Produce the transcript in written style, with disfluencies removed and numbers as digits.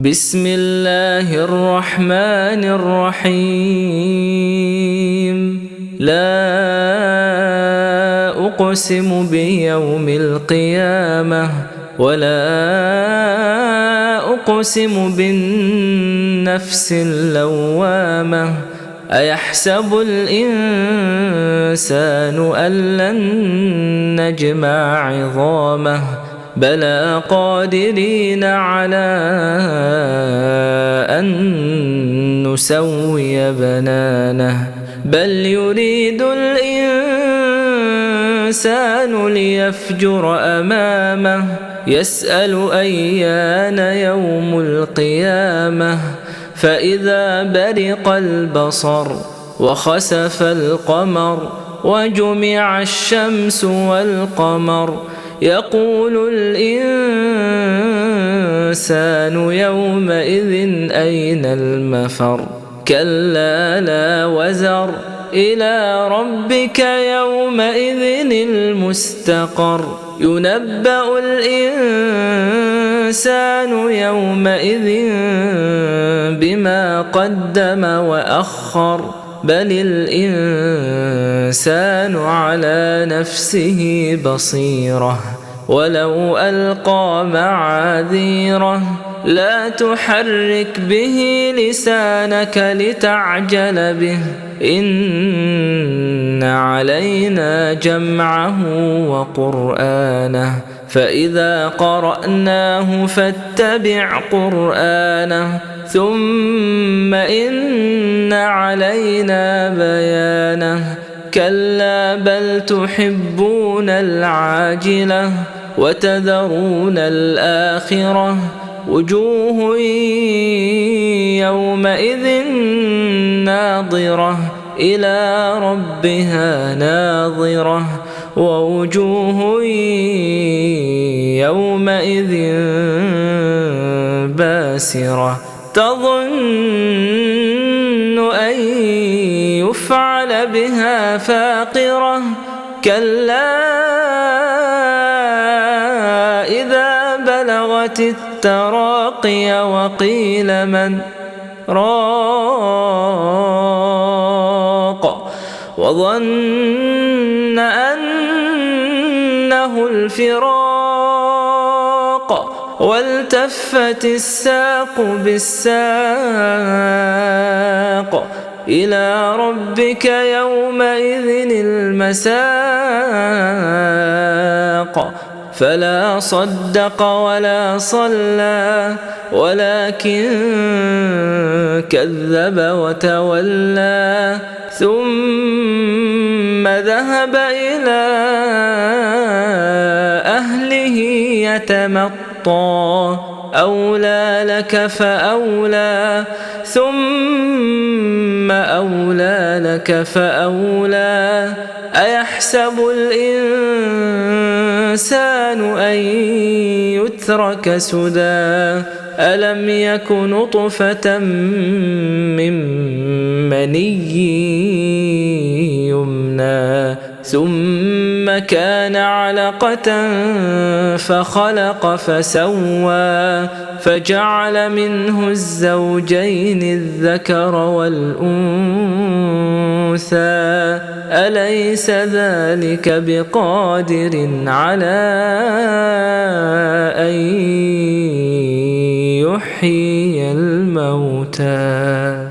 بسم الله الرحمن الرحيم. لا أقسم بيوم القيامة ولا أقسم بالنفس اللوامة. أيحسب الإنسان أن لن نجمع عظامه بلى قادرين على أن نسوي بنانه بل يريد الإنسان ليفجر أمامه يسأل أيان يوم القيامة فإذا برق البصر وخسف القمر وجمع الشمس والقمر يقول الإنسان يومئذ أين المفر كلا لا وزر إلى ربك يومئذ المستقر ينبأ الإنسان يومئذ بما قدم وأخر بل الإنسان على نفسه بصيرة ولو ألقى معاذيره لا تحرك به لسانك لتعجل به إن علينا جمعه وقرآنه فإذا قرأناه فاتبع قرآنه ثم إن علينا بيانه كلا بل تحبون العاجلة وتذرون الآخرة وجوه يومئذ ناظرة إلى ربها ناظرة ووجوه يومئذ باسرة تظن أن يفعل بها فاقرة كلا إذا بلغت التراقي وقيل من راق وظن أنه الفراق والتفت الساق بالساق إلى ربك يومئذ المساق فلا صدق ولا صلى ولكن كذب وتولى ثم ذهب إلى أهله يتمطى أولى لك فأولى ثم أولى لك فأولى أيحسب الإنسان أن يترك سدى ألم يك نطفة من مني يمنى ثم كان علقة فخلق فسوى فجعل منه الزوجين الذكر والأنثى أليس ذلك بقادر على أن يحيي الموتى